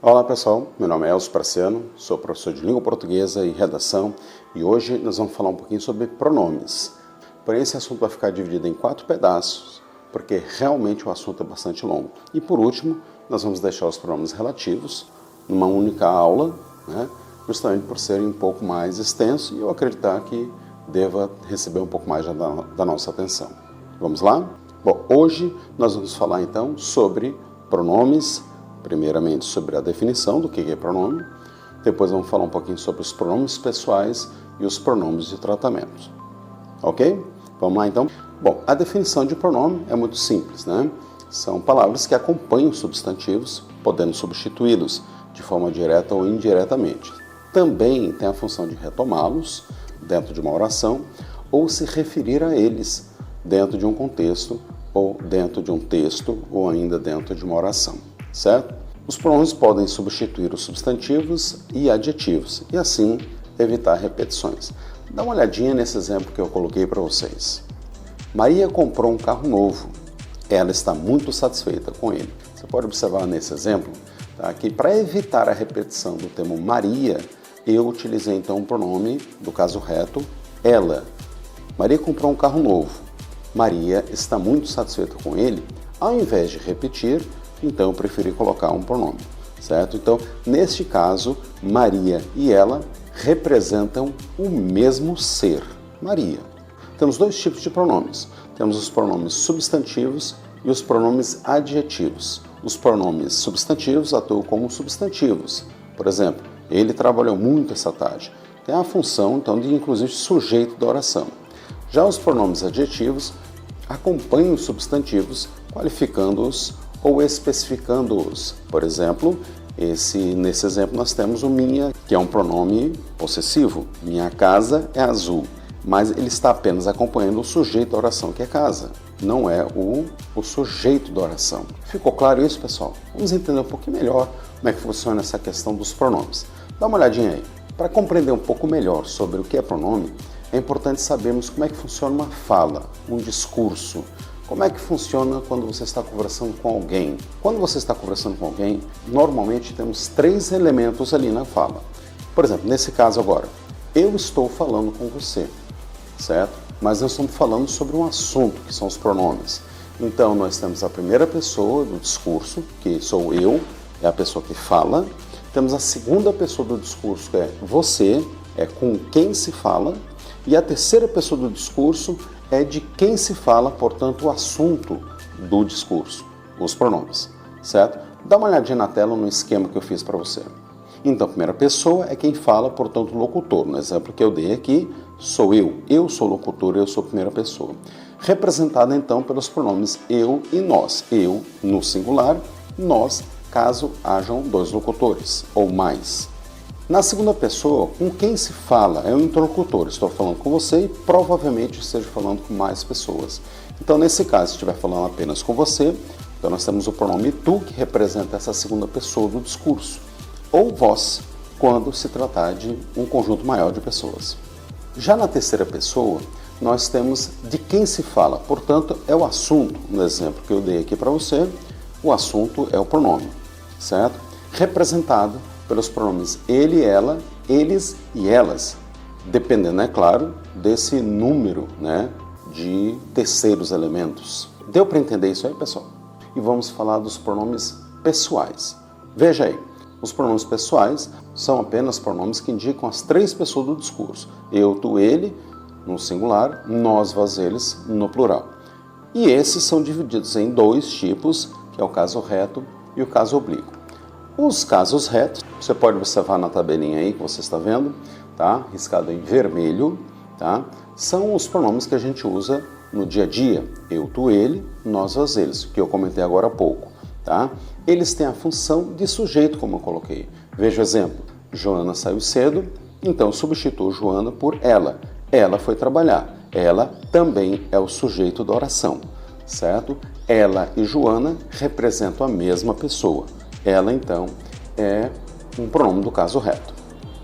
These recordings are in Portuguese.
Olá pessoal, meu nome é Elcio Praciano, sou professor de língua portuguesa e redação e hoje nós vamos falar um pouquinho sobre pronomes. Porém esse assunto vai ficar dividido em 4 pedaços, porque realmente o assunto é bastante longo. E por último, nós vamos deixar os pronomes relativos numa única aula, justamente por serem um pouco mais extensos e eu acreditar que deva receber um pouco mais da nossa atenção. Vamos lá? Bom, hoje nós vamos falar então sobre pronomes. Primeiramente sobre a definição do que é pronome, depois vamos falar um pouquinho sobre os pronomes pessoais e os pronomes de tratamento. Ok? Vamos lá então? Bom, a definição de pronome é muito simples, né? São palavras que acompanham substantivos, podendo substituí-los de forma direta ou indiretamente. Também tem a função de retomá-los dentro de uma oração ou se referir a eles dentro de um contexto ou dentro de um texto ou ainda dentro de uma oração. Certo? Os pronomes podem substituir os substantivos e adjetivos e assim evitar repetições. Dá uma olhadinha nesse exemplo que eu coloquei para vocês. Maria comprou um carro novo. Ela está muito satisfeita com ele. Você pode observar nesse exemplo que para evitar a repetição do termo Maria, eu utilizei então o pronome do caso reto, ela. Maria comprou um carro novo. Maria está muito satisfeita com ele. Ao invés de repetir, então eu preferi colocar um pronome, certo? Então, neste caso, Maria e ela representam o mesmo ser, Maria. Temos dois tipos de pronomes. Temos os pronomes substantivos e os pronomes adjetivos. Os pronomes substantivos atuam como substantivos. Por exemplo, ele trabalhou muito essa tarde. Tem a função, então, de inclusive sujeito da oração. Já os pronomes adjetivos acompanham os substantivos, qualificando-os ou especificando-os. Por exemplo, nesse exemplo nós temos o minha, que é um pronome possessivo. Minha casa é azul, mas ele está apenas acompanhando o sujeito da oração, que é casa. Não é o sujeito da oração. Ficou claro isso, pessoal? Vamos entender um pouquinho melhor como é que funciona essa questão dos pronomes. Dá uma olhadinha aí. Para compreender um pouco melhor sobre o que é pronome, é importante sabermos como é que funciona uma fala, um discurso. Como é que funciona quando você está conversando com alguém? Quando você está conversando com alguém, normalmente temos 3 elementos ali na fala. Por exemplo, nesse caso agora, eu estou falando com você, certo? Mas nós estamos falando sobre um assunto, que são os pronomes. Então, nós temos a primeira pessoa do discurso, que sou eu, é a pessoa que fala. Temos a segunda pessoa do discurso, que é você, é com quem se fala. E a terceira pessoa do discurso é de quem se fala, portanto, o assunto do discurso, os pronomes, certo? Dá uma olhadinha na tela no esquema que eu fiz para você. Então, a primeira pessoa é quem fala, portanto, o locutor. No exemplo que eu dei aqui, sou eu sou locutor, eu sou a primeira pessoa. Representada, então, pelos pronomes eu e nós. Eu, no singular, nós, caso hajam 2 locutores ou mais. Na segunda pessoa, com quem se fala é o interlocutor. Estou falando com você e provavelmente esteja falando com mais pessoas. Então, nesse caso, se estiver falando apenas com você, então nós temos o pronome tu, que representa essa segunda pessoa do discurso. Ou vós, quando se tratar de um conjunto maior de pessoas. Já na terceira pessoa, nós temos de quem se fala. Portanto, é o assunto. No exemplo que eu dei aqui para você, o assunto é o pronome, certo? Representado pelos pronomes ele, ela, eles e elas, dependendo, é claro, desse número, de terceiros elementos. Deu para entender isso aí, pessoal? E vamos falar dos pronomes pessoais. Veja aí, os pronomes pessoais são apenas pronomes que indicam as 3 pessoas do discurso. Eu, tu, ele, no singular, nós, vós, eles, no plural. E esses são divididos em 2 tipos, que é o caso reto e o caso oblíquo. Os casos retos, você pode observar na tabelinha aí que você está vendo, tá? Riscado em vermelho, tá? São os pronomes que a gente usa no dia a dia. Eu, tu, ele, nós, vós, eles, que eu comentei agora há pouco, tá? Eles têm a função de sujeito, como eu coloquei. Veja o exemplo. Joana saiu cedo, então substituo Joana por ela. Ela foi trabalhar. Ela também é o sujeito da oração, certo? Ela e Joana representam a mesma pessoa. Ela, então, é um pronome do caso reto.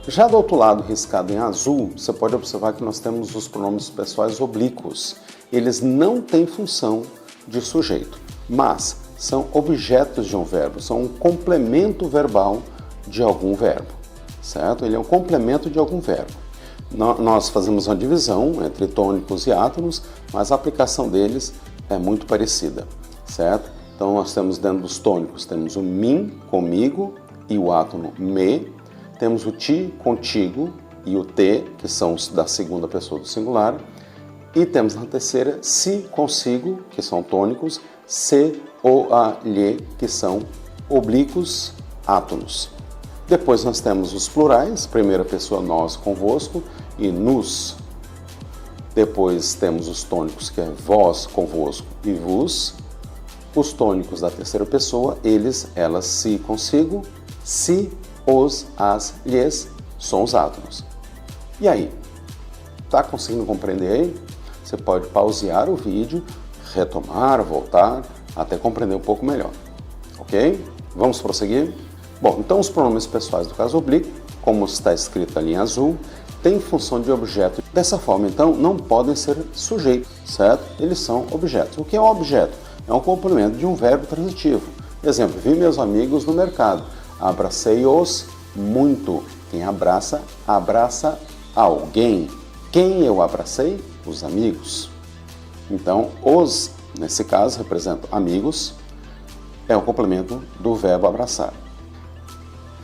Já do outro lado, riscado em azul, você pode observar que nós temos os pronomes pessoais oblíquos. Eles não têm função de sujeito, mas são objetos de um verbo, são um complemento verbal de algum verbo, certo? Ele é um complemento de algum verbo. Nós fazemos uma divisão entre tônicos e átonos, mas a aplicação deles é muito parecida, certo? Então nós temos dentro dos tônicos, temos o mim, comigo, e o átono me, temos o ti, contigo, e o te, que são os da segunda pessoa do singular, e temos na terceira si, consigo, que são tônicos, se, o, a, lhe, que são oblíquos, átonos. Depois nós temos os plurais, primeira pessoa nós, convosco, e nos. Depois temos os tônicos, que é vós, convosco e vos. Os tônicos da terceira pessoa, eles, elas, si, consigo, se, os, as, lhes, são os átomos. E aí? Tá conseguindo compreender aí? Você pode pausear o vídeo, retomar, voltar, até compreender um pouco melhor. Ok? Vamos prosseguir? Bom, então os pronomes pessoais do caso oblíquo, como está escrito ali em azul, têm função de objeto. Dessa forma, então, não podem ser sujeitos, certo? Eles são objetos. O que é um objeto? É um complemento de um verbo transitivo. Exemplo, vi meus amigos no mercado. Abracei-os muito. Quem abraça, abraça alguém. Quem eu abracei? Os amigos. Então, os, nesse caso, representam amigos, é o complemento do verbo abraçar.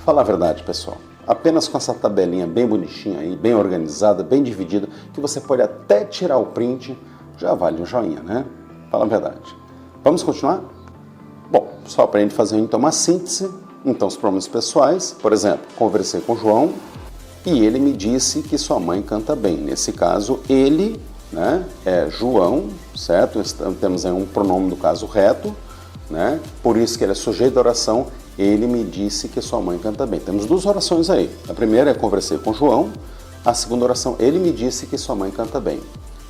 Falar a verdade, pessoal. Apenas com essa tabelinha bem bonitinha aí, bem organizada, bem dividida, que você pode até tirar o print, já vale um joinha, né? Fala a verdade. Vamos continuar? Bom, só para a gente fazer então uma síntese. Então, os pronomes pessoais, por exemplo, conversei com o João e ele me disse que sua mãe canta bem. Nesse caso, ele, né, é João, certo? Temos aí um pronome do caso reto, né? Por isso que ele é sujeito da oração. Ele me disse que sua mãe canta bem. Temos duas orações aí. A primeira é conversei com João. A segunda oração, ele me disse que sua mãe canta bem,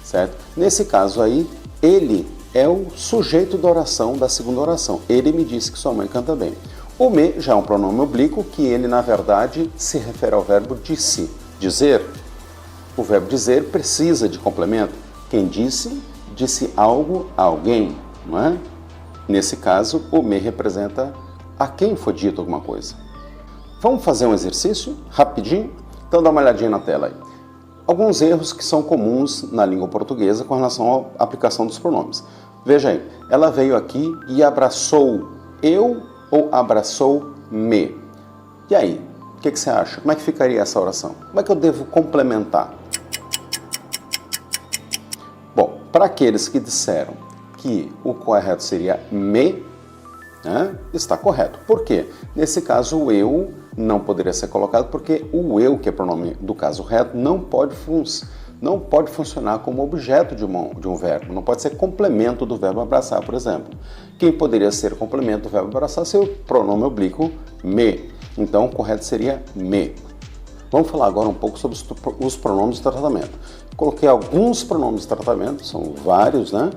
certo? Nesse caso aí, ele é o sujeito da oração, da segunda oração. Ele me disse que sua mãe canta bem. O me já é um pronome oblíquo, que ele, na verdade, se refere ao verbo disse, dizer. O verbo dizer precisa de complemento. Quem disse, disse algo a alguém, não é? Nesse caso, o me representa a quem foi dito alguma coisa. Vamos fazer um exercício rapidinho? Então dá uma olhadinha na tela aí. Alguns erros que são comuns na língua portuguesa com relação à aplicação dos pronomes. Veja aí, ela veio aqui e abraçou eu ou abraçou me. E aí, o que você acha? Como é que ficaria essa oração? Como é que eu devo complementar? Bom, para aqueles que disseram que o correto seria me, né, está correto. Por quê? Nesse caso, o eu não poderia ser colocado porque o eu, que é pronome do caso reto, não pode funcionar como objeto de um verbo, não pode ser complemento do verbo abraçar, por exemplo. Quem poderia ser complemento do verbo abraçar seria o pronome oblíquo me. Então, o correto seria me. Vamos falar agora um pouco sobre os pronomes de tratamento. Coloquei alguns pronomes de tratamento, são vários, né?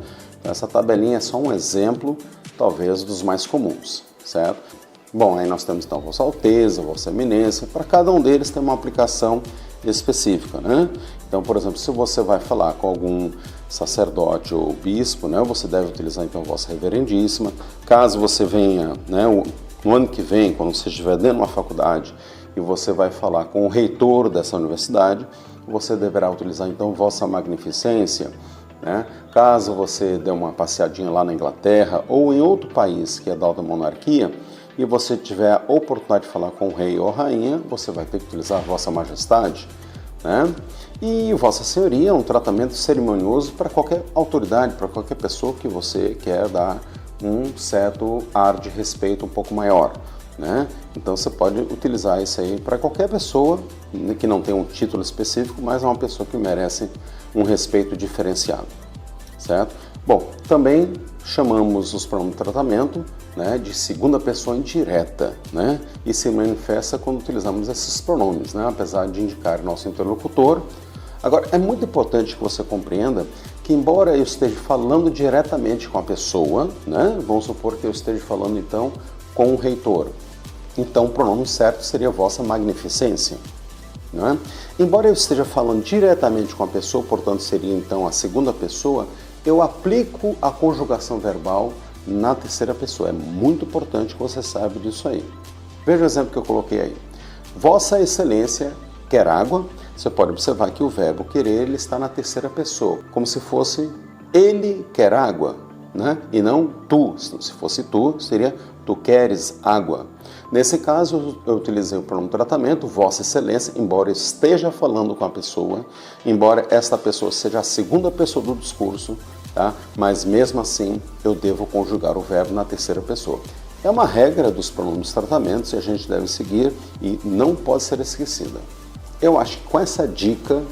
Essa tabelinha é só um exemplo, talvez, dos mais comuns, certo? Bom, aí nós temos então Vossa Alteza, Vossa Eminência, para cada um deles tem uma aplicação específica, né? Então, por exemplo, se você vai falar com algum sacerdote ou bispo, né, você deve utilizar então Vossa Reverendíssima. Caso você venha, né, no ano que vem, quando você estiver dentro de uma faculdade e você vai falar com o reitor dessa universidade, você deverá utilizar então Vossa Magnificência, né? Caso você dê uma passeadinha lá na Inglaterra ou em outro país que é da alta monarquia e você tiver a oportunidade de falar com o rei ou a rainha, você vai ter que utilizar Vossa Majestade, né? E Vossa Senhoria é um tratamento cerimonioso para qualquer autoridade, para qualquer pessoa que você quer dar um certo ar de respeito um pouco maior, né? Então você pode utilizar isso aí para qualquer pessoa que não tem um título específico, mas é uma pessoa que merece um respeito diferenciado, certo? Bom, também chamamos os pronomes de tratamento, né, de segunda pessoa indireta, né? E se manifesta quando utilizamos esses pronomes, né, apesar de indicar nosso interlocutor. Agora, é muito importante que você compreenda que, embora eu esteja falando diretamente com a pessoa, né, vamos supor que eu esteja falando então com o reitor, então o pronome certo seria Vossa Magnificência, né? Embora eu esteja falando diretamente com a pessoa, portanto seria então a segunda pessoa, eu aplico a conjugação verbal na terceira pessoa. É muito importante que você saiba disso aí, Veja o exemplo que eu coloquei aí. Vossa Excelência quer água. Você pode observar que o verbo querer ele está na terceira pessoa, como se fosse ele quer água, né? E não tu. Se fosse tu, seria tu queres água. Nesse caso, eu utilizei o pronome tratamento, Vossa Excelência, embora eu esteja falando com a pessoa, embora esta pessoa seja a segunda pessoa do discurso, tá? Mas mesmo assim, eu devo conjugar o verbo na terceira pessoa. É uma regra dos pronomes tratamentos e a gente deve seguir e não pode ser esquecida. Eu acho que com essa dica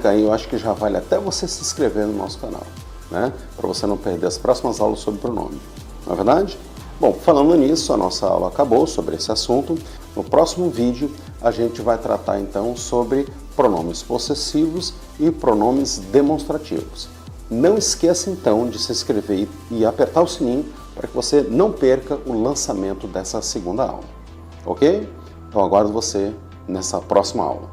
aí, eu acho que já vale até você se inscrever no nosso canal, né? Para você não perder as próximas aulas sobre pronome. Não é verdade? Bom, falando nisso, a nossa aula acabou sobre esse assunto. No próximo vídeo, a gente vai tratar então sobre pronomes possessivos e pronomes demonstrativos. Não esqueça então de se inscrever e apertar o sininho para que você não perca o lançamento dessa segunda aula. Ok? Então aguardo você nessa próxima aula.